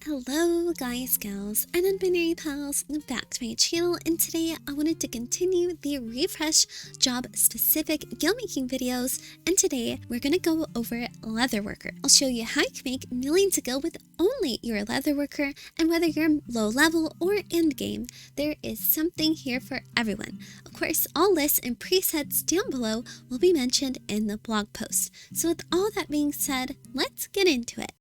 Hello guys, gals, and non-binary pals, back to my channel, and today I wanted to continue the refresh job specific Gilmaking videos, and today we're gonna go over Leatherworker. I'll show you how you can make millions of gil with only your Leatherworker, and whether you're low level or endgame, there is something here for everyone. Of course, all lists and presets down below will be mentioned in the blog post. So with all that being said, let's get into it.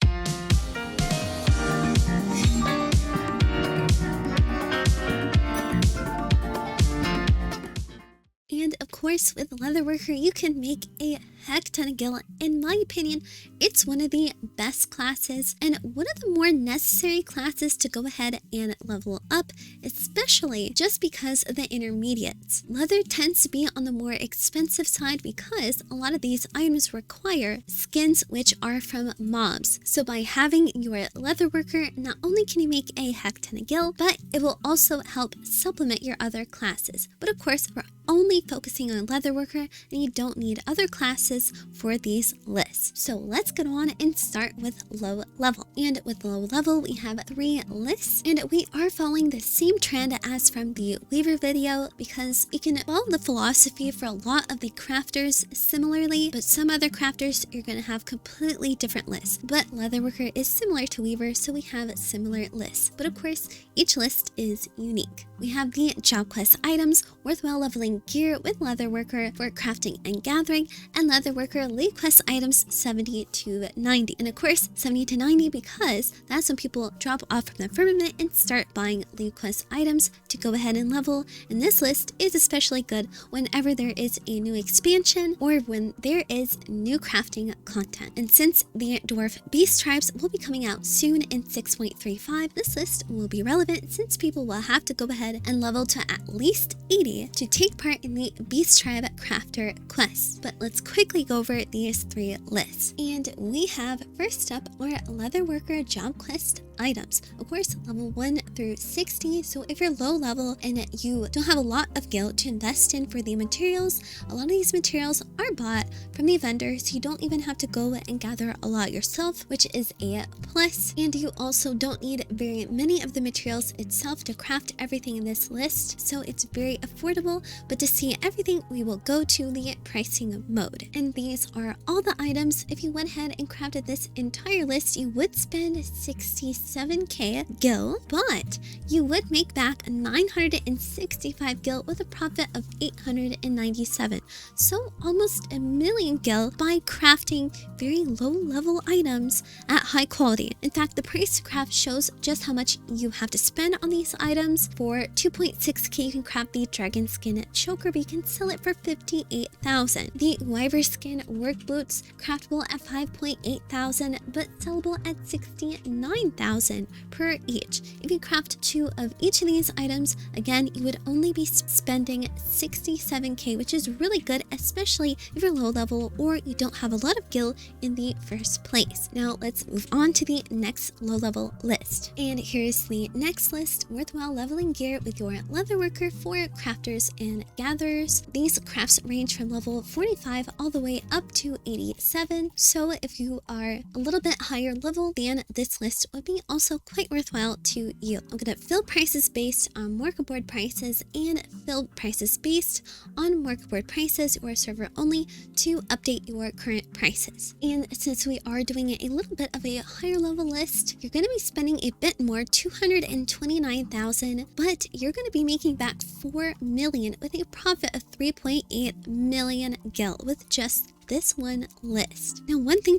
And of course, with Leatherworker, you can make a heck ton of gil. In my opinion, it's one of the best classes and one of the more necessary classes to go ahead and level up, especially just because of the intermediates. Leather tends to be on the more expensive side because a lot of these items require skins which are from mobs. So by having your Leatherworker, not only can you make a heck ton of gil, but it will also help supplement your other classes. But of course, we're only focusing on Leatherworker, and you don't need other classes for these lists. So let's get on and start with low level. And with low level, we have 3 lists, and we are following the same trend as from the Weaver video because you can follow the philosophy for a lot of the crafters similarly, but some other crafters you're going to have completely different lists. But Leatherworker is similar to Weaver, so we have similar lists. But of course, each list is unique. We have the job quest items, worthwhile leveling gear with Leatherworker for crafting and gathering, and Leatherworker lead quest items 70 to 90. And of course, 70 to 90 because that's when people drop off from the firmament and start buying lead quest items to go ahead and level. And this list is especially good whenever there is a new expansion or when there is new crafting content. And since the dwarf beast tribes will be coming out soon in 6.35, this list will be relevant since people will have to go ahead and level to at least 80 to take part in the beast tribe crafter quest. But let's quickly go over these 3 lists. And we have first up our Leatherworker job quest items. Of course, level 1 through 60. So if you're low level and you don't have a lot of gil to invest in for the materials, a lot of these materials are bought from the vendor, so you don't even have to go and gather a lot yourself, which is a plus. And you also don't need very many of the materials itself to craft everything in this list, so it's very affordable. But to see everything, we will go to the pricing mode, and these are all the items. If you went ahead and crafted this entire list, you would spend 67k gil, but you would make back 965 gil with a profit of 897, so almost a million gil by crafting very low level items at high quality. In fact, the price craft shows just how much you have to spend on these items. For 2.6k you can craft the dragon skin choker, but you can sell it for 58,000. The wyver skin work boots, craftable at 5,800 but sellable at 69,000 per each. If you craft 2 of each of these items, again you would only be spending 67k, which is really good, especially if you're low level or you don't have a lot of gil in the first place. Now let's move on to the next low level list, and here's the next list: worthwhile leveling gear with your Leatherworker for crafters and gatherers. These crafts range from level 45 all the way up to 87, so if you are a little bit higher level, then this list would be also quite worthwhile to you. I'm going to fill prices based on workerboard prices and fill prices based on workerboard prices or server only to update your current prices. And since we are doing a little bit of a higher level list, you're going to be spending a bit more, 229,000, but you're going to be making back 4 million with a profit of 3.8 million gil with just this one list. Now one thing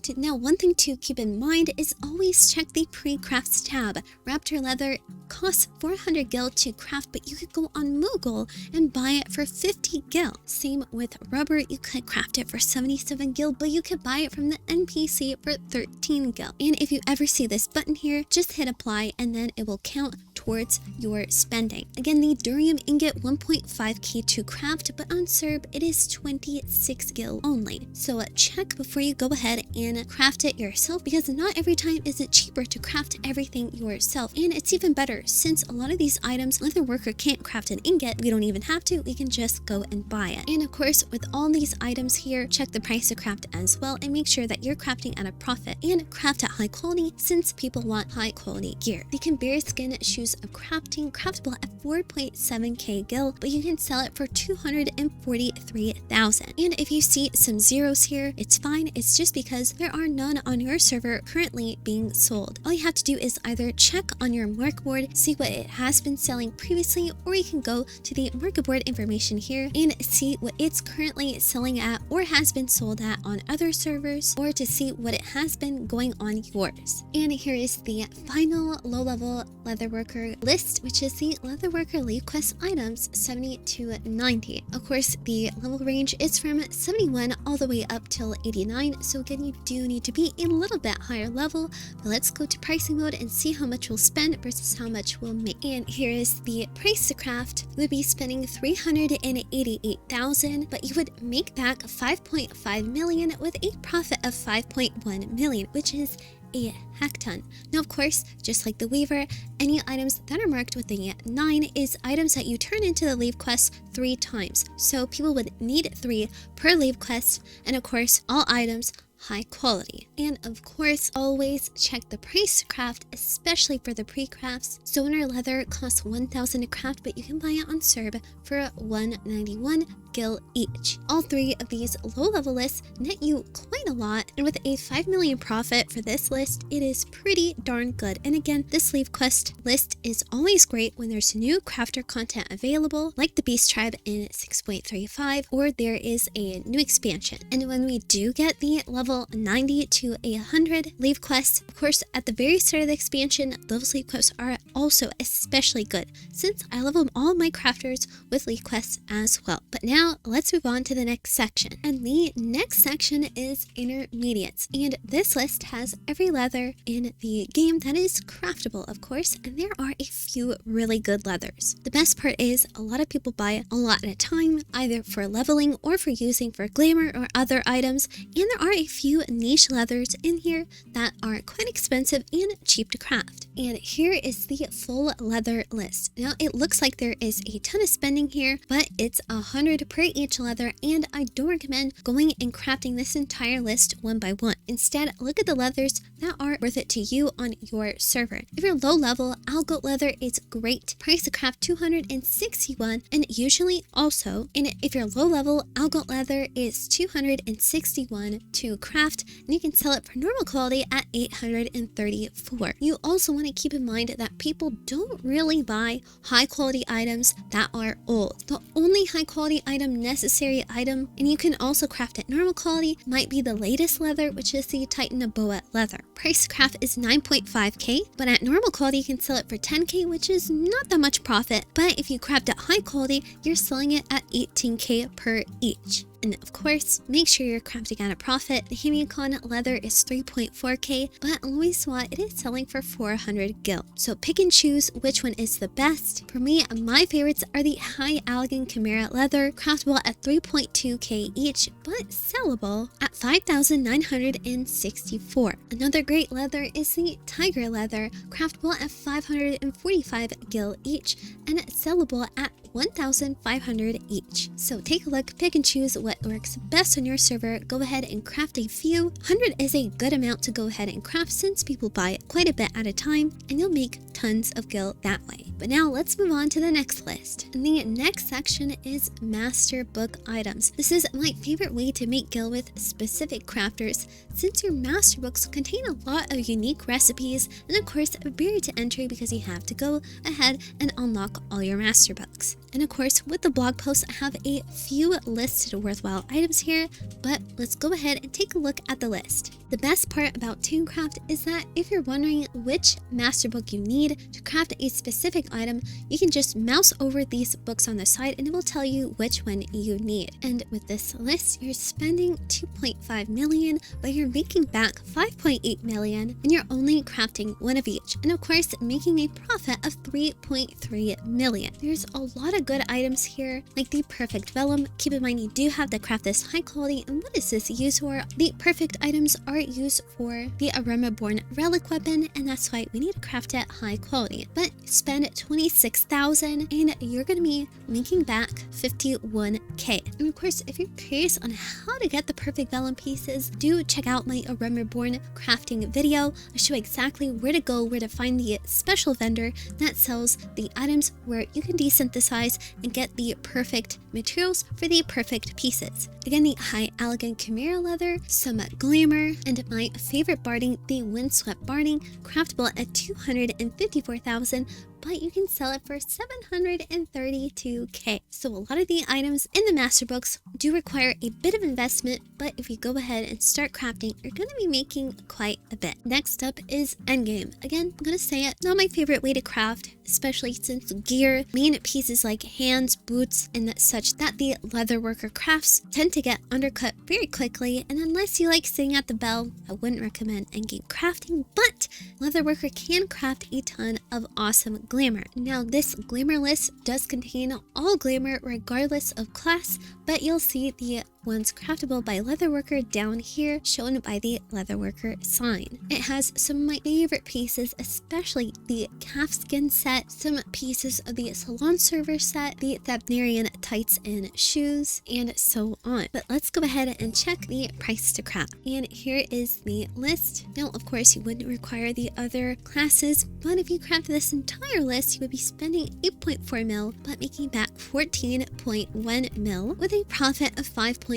to keep in mind is always check the pre-crafts tab. Raptor leather costs 400 gil to craft, but you could go on Moogle and buy it for 50 gil. Same with rubber, you could craft it for 77 gil, but you could buy it from the NPC for 13 gil. And if you ever see this button here, just hit apply and then it will count towards your spending. Again, the durium ingot 1.5k to craft, but on Scrip it is 26 gil only. So check before you go ahead and craft it yourself, because not every time is it cheaper to craft everything yourself. And it's even better since a lot of these items Leatherworker can't craft an ingot. We don't even have to, we can just go and buy it. And of course, with all these items here, check the price to craft as well and make sure that you're crafting at a profit and craft at high quality since people want high quality gear. The Conveyor Skin Shoes of Crafting, craftable at 4.7k gil, but you can sell it for 243,000. And if you see some zeros here, it's fine. It's just because there are none on your server currently being sold. All you have to do is either check on your market board, see what it has been selling previously, or you can go to the market board information here and see what it's currently selling at or has been sold at on other servers, or to see what it has been going on yours. And here is the final low-level Leatherworker list, which is the Leatherworker Leave Quest items 70 to 90. Of course, the level range is from 71 all the way up till 89, so again, you do need to be a little bit higher level. But let's go to pricing mode and see how much we'll spend versus how much we'll make. And here is the price to craft. You would be spending 388,000, but you would make back 5.5 million with a profit of 5.1 million, which is a heck ton. Now, of course, just like the Weaver, any items that are marked with a 9 is items that you turn into the Leave Quest 3 times. So people would need 3 per Leave Quest, and of course, all items high quality. And of course, always check the price to craft, especially for the pre-crafts. Stoner leather costs 1,000 to craft, but you can buy it on Scrip for 191 gil each. All 3 of these low-level lists net you quite a lot, and with a 5 million profit for this list, it is pretty darn good. And again, this Leave Quest list is always great when there's new crafter content available, like the Beast Tribe in 6.35, or there is a new expansion. And when we do get the level 90 to 100 Leave Quests, of course, at the very start of the expansion, those Leave Quests are also especially good, since I level all my crafters with Leave Quests as well. But now, let's move on to the next section. And the next section is intermediates. And this list has every leather in the game that is craftable, of course, and there are a few really good leathers. The best part is a lot of people buy a lot at a time, either for leveling or for using for glamour or other items, and there are a few niche leathers in here that are quite expensive and cheap to craft. And here is the full leather list. Now, it looks like there is a ton of spending here, but it's 100 per each leather, and I don't recommend going and crafting this entire list one by one. Instead, look at the leathers that are worth it to you on your server. If you're low level, Algoat leather is great. Price to craft 261, and usually also, and if you're low level, Algoat leather is 261 to craft, and you can sell it for normal quality at 834. You also want to keep in mind that people don't really buy high quality items that are old. The only high quality item, necessary item, and you can also craft at normal quality, might be the latest leather, which is the Titanoboa leather. Price to craft is 9.5k, but at normal quality you can sell it for 10k, which is not that much profit, but if you craft at high quality, you're selling it at 18k per each. And of course, make sure you're crafting at a profit. The Himikon leather is 3.4k, but Louis Swat, it is selling for 400 gil. So pick and choose which one is the best. For me, my favorites are the High Allegan Chimera leather, craftable at 3.2k each, but sellable at 5,964. Another great leather is the Tiger leather, craftable at 545 gil each, and sellable at 1,500 each. So take a look, pick and choose what works best on your server. Go ahead and craft a few. 100 is a good amount to go ahead and craft since people buy quite a bit at a time, and you'll make tons of gil that way. But now let's move on to the next list. And the next section is Masterbook items. This is my favorite way to make gil with specific crafters, since your Masterbooks contain a lot of unique recipes, and of course barrier to entry because you have to go ahead and unlock all your Masterbooks. And of course, with the blog post, I have a few listed worthwhile items here, but let's go ahead and take a look at the list. The The best part about Tooncraft is that if you're wondering which Masterbook you need to craft a specific item, you can just mouse over these books on the side and it will tell you which one you need. And with this list, you're spending 2.5 million, but you're making back 5.8 million, and you're only crafting one of each. And of course, making a profit of 3.3 million. There's a lot of good items here, like the perfect vellum. Keep in mind, you do have to craft this high quality. And what is this used for? The perfect items are used for the Aroma-born relic weapon, and that's why we need to craft it high quality. But spend 26,000 and you're going to be making back 51k. And of course, if you're curious on how to get the perfect vellum pieces, do check out my Aroma-born crafting video. I show exactly where to go, where to find the special vendor that sells the items where you can desynthesize and get the perfect materials for the perfect pieces. Again, the high elegant Chimera leather, some glamour, and my favorite barding, the windswept barding, craftable at 254,000, but you can sell it for 732k. So a lot of the items in the master books do require a bit of investment, but if you go ahead and start crafting, you're going to be making quite a bit. Next up is Endgame. Again, I'm going to say it, not my favorite way to craft, especially since gear, main pieces like hands, boots, and such that the Leatherworker crafts tend to get undercut very quickly, and unless you like sitting at the bell, I wouldn't recommend Endgame crafting, but Leatherworker can craft a ton of awesome glamour. Now, this glamour list does contain all glamour regardless of class, but you'll see the ones craftable by Leatherworker down here, shown by the Leatherworker sign. It has some of my favorite pieces, especially the calfskin set, some pieces of the salon server set, the Thabnerian tights and shoes, and so on. But let's go ahead and check the price to craft. And here is the list. Now, of course, you wouldn't require the other classes, but if you craft this entire list, you would be spending 8.4 mil, but making back 14.1 mil with a profit of 5.7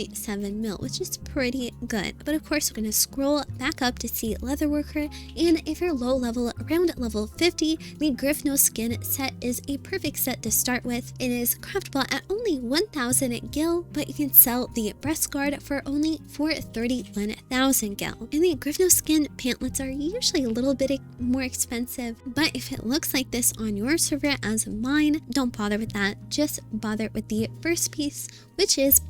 mil, which is pretty good. But of course, we're going to scroll back up to see Leatherworker, and if you're low level, around level 50, the Griffno skin set is a perfect set to start with. It is craftable at only 1,000 gil, but you can sell the breast guard for only 31,000 gil. And the Griffno skin pantlets are usually a little bit more expensive, but if it looks like this on your server as mine, don't bother with that. Just bother with the first piece, which is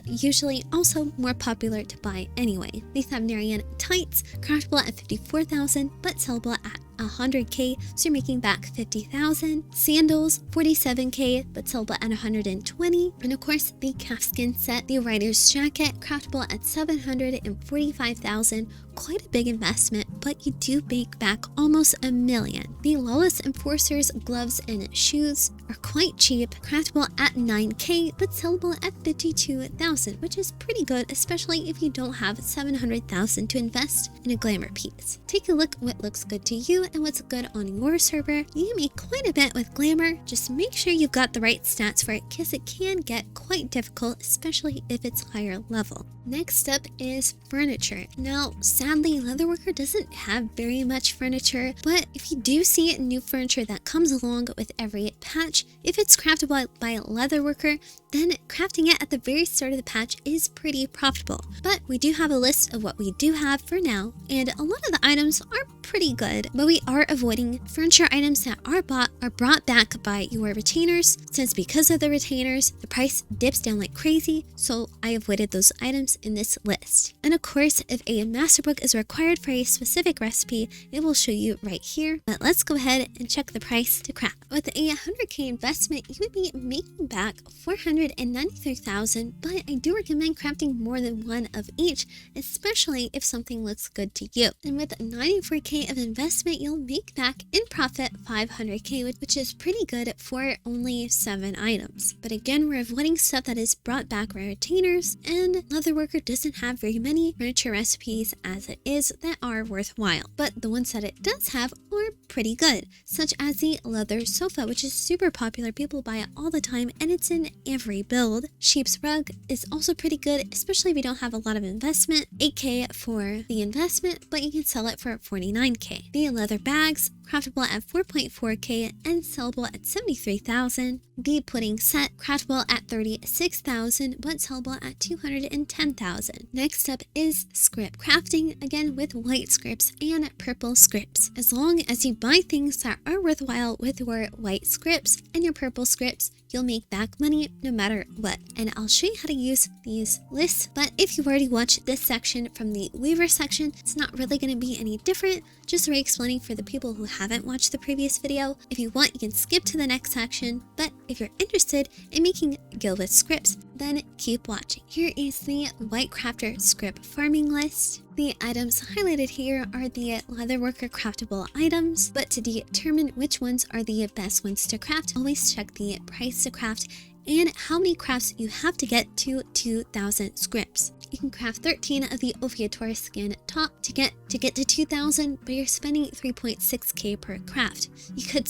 usually also more popular to buy anyway. The Thabnerian tights, craftable at 54,000, but sellable at 100k, so you're making back 50,000. Sandals, 47k, but sellable at 120. And of course, the calfskin set, the rider's jacket, craftable at 745,000. Quite a big investment, but you do make back almost $1 million. The Lawless Enforcer's gloves and shoes are quite cheap, craftable at 9k, but sellable at 52,000, which is pretty good, especially if you don't have 700,000 to invest in a glamour piece. Take a look what looks good to you and what's good on your server. You can make quite a bit with glamour, just make sure you've got the right stats for it, because it can get quite difficult, especially if it's higher level. Next up is furniture. Now, sadly, Leatherworker doesn't have very much furniture, but if you do see new furniture that comes along with every patch, if it's craftable by Leatherworker, then crafting it at the very start of the patch is pretty profitable. But we do have a list of what we do have for now, and a lot of the items are pretty good, but we are avoiding furniture items that are brought back by your retainers, since because of the retainers, the price dips down like crazy, so I avoided those items in this list. And of course, if a Masterbook is required for a specific recipe, it will show you right here. But let's go ahead and check the price to craft. With a 100k investment, you would be making back 493,000, but I do recommend crafting more than one of each, especially if something looks good to you. And with 94k of investment, you'll make back in profit 500k, which is pretty good for only 7 items. But again, we're avoiding stuff that is brought back by retainers, and Leatherworker doesn't have very many furniture recipes as it is that are worthwhile. But the ones that it does have are pretty good, such as the leather sofa, which is super popular. People buy it all the time, and it's in every build. Sheep's rug is also pretty good, especially if you don't have a lot of investment. 8k for the investment, but you can sell it for 49k. The leather bags, craftable at 4.4k and sellable at 73,000. The pudding set, craftable at 36,000 but sellable at 210,000. Next up is Scrip, crafting again with white scrips and purple scrips. As long as you buy things that are worthwhile with your white scrips and your purple scrips, you'll make back money no matter what. And I'll show you how to use these lists, but if you've already watched this section from the Weaver section, it's not really going to be any different, just re-explaining for the people who haven't watched the previous video. If you want, you can skip to the next section, but if you're interested in making Gilmaking scripts, then keep watching. Here is the White Crafter Scrip farming list. The items highlighted here are the Leatherworker craftable items, but to determine which ones are the best ones to craft, always check the price to craft and how many crafts you have to get to 2,000 scrips. You can craft 13 of the Ophiuchus skin top to get to 2,000, but you're spending 3.6k per craft. You could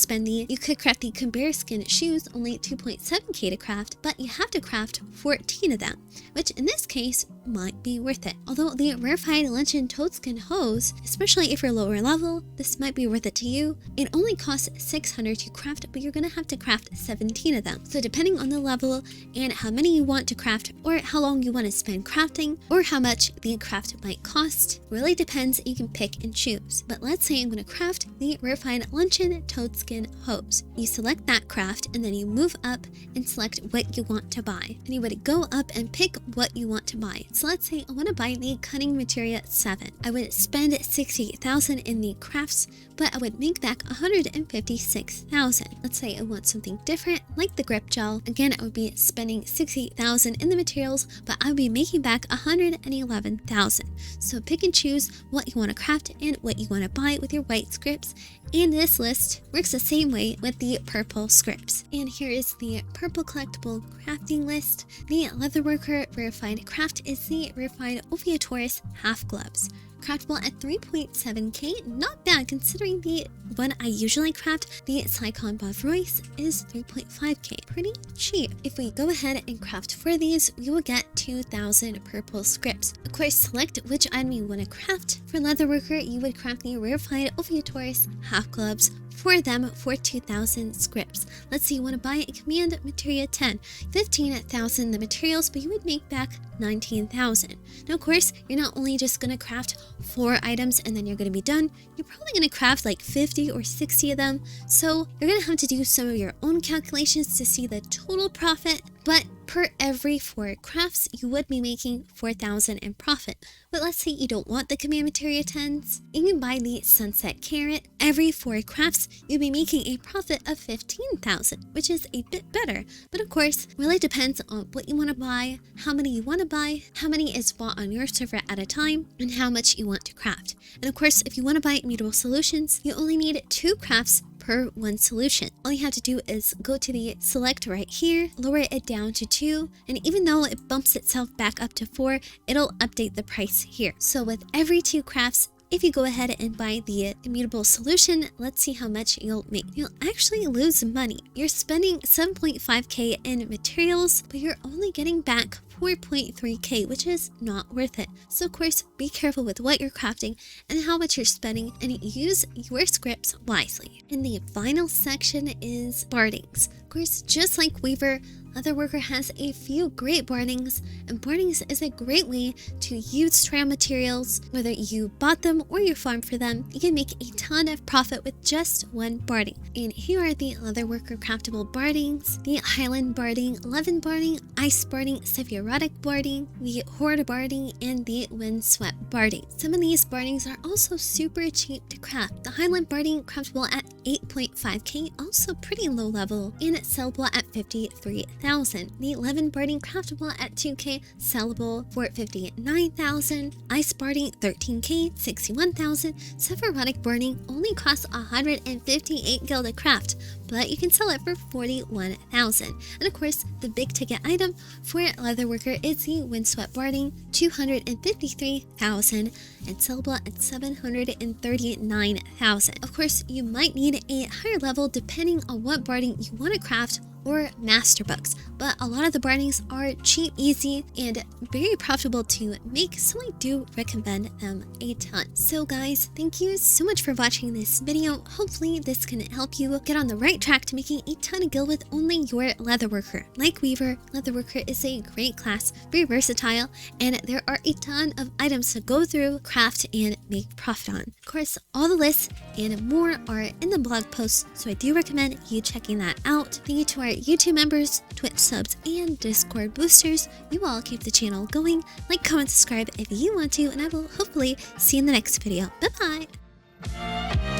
craft the Conbear skin shoes, only 2.7k to craft, but you have to craft 14 of them, which in this case might be worth it. Although the rarefied luncheon toadskin hose, especially if you're lower level, this might be worth it to you. It only costs 600 to craft, but you're gonna have to craft 17 of them. So depending on the level and how many you want to craft, or how long you want to spend crafting, or how much the craft might cost, really depends. You can pick and choose. But let's say I'm going to craft the rarefied luncheon toadskin hose. You select that craft and then you move up and select what you want to buy. And you would go up and pick what you want to buy. So let's say I want to buy the cutting materia 7. I would spend 60,000 in the crafts, but I would make back 156,000. Let's say I want something different, like the grip gel. Again, I would be spending 60,000 in the materials, but I would be making back 111,000. So pick and choose what you want to craft and what you want to buy with your white scripts. And this list works the same way with the purple scripts. And here is the purple collectible crafting list. The Leatherworker Rarefied Craft is the Rarefied Ophiuchus half gloves. Craftable at 3.7k, not bad considering the one I usually craft, the Psychon Bavrois, is 3.5k, pretty cheap. If we go ahead and craft for these, we will get 2,000 purple scripts. Of course, select which item you want to craft. For Leatherworker, you would craft the Rarefied Ophiuchus half gloves for them for 2,000 scripts. Let's say you want to buy a Command Materia 10, 15,000 the materials, but you would make back 19,000. Now, of course, you're not only just going to craft 4 items and then you're going to be done. You're probably going to craft like 50 or 60 of them. So you're going to have to do some of your own calculations to see the total profit, but per every 4 crafts, you would be making 4,000 in profit. But let's say you don't want the Command Materia 10s. You can buy the Sunset Carrot. Every 4 crafts, you'll be making a profit of 15,000, which is a bit better. But of course, really depends on what you want to buy, how many you want to buy, how many is bought on your server at a time, and how much you want to craft. And of course, if you want to buy immutable solutions, you only need 2 crafts per 1 solution. All you have to do is go to the select right here, lower it down to 2, and even though it bumps itself back up to 4, it'll update the price here. So with every 2 crafts, if you go ahead and buy the immutable solution, let's see how much you'll make. You'll actually lose money. You're spending 7.5k in materials, but you're only getting back 4.3k, which is not worth it. So of course, be careful with what you're crafting and how much you're spending, and use your scripts wisely. And the final section is Bardings. Of course, just like Weaver, Leatherworker has a few great Bardings, and Bardings is a great way to use trail materials. Whether you bought them or you farm for them, you can make a ton of profit with just 1 Barding. And here are the Leatherworker craftable Bardings: the Highland Barding, Levin Barding, Ice Barding, Sephirotic Barding, the Horde Barding, and the Windswept Barding. Some of these Bardings are also super cheap to craft. The Highland Barding craftable at 8.5k, also pretty low level, and it's sellable at 53,000. The Levin Barding craftable at 2k, sellable for 59,000. Ice Barding 13k, 61,000. Sephirotic Barding only costs 158 gil to craft, but you can sell it for 41,000. And of course, the big ticket item for Leatherworker is the Windswept Barding, 253,000, and sellable at 739,000. Of course, you might need a higher level depending on what barding you want to craft or Masterbooks, but a lot of the bardings are cheap, easy, and very profitable to make, so I do recommend them a ton. So guys, thank you so much for watching this video. Hopefully this can help you get on the right track to making a ton of gil with only your Leatherworker. Like Weaver, Leatherworker is a great class, very versatile, and there are a ton of items to go through, craft, and make profit on. Of course, all the lists and more are in the blog post, so I do recommend you checking that out. Thank you to our YouTube members, Twitch subs, and Discord boosters. You all keep the channel going. Like, comment, subscribe if you want to, and I will hopefully see you in the next video. Bye bye!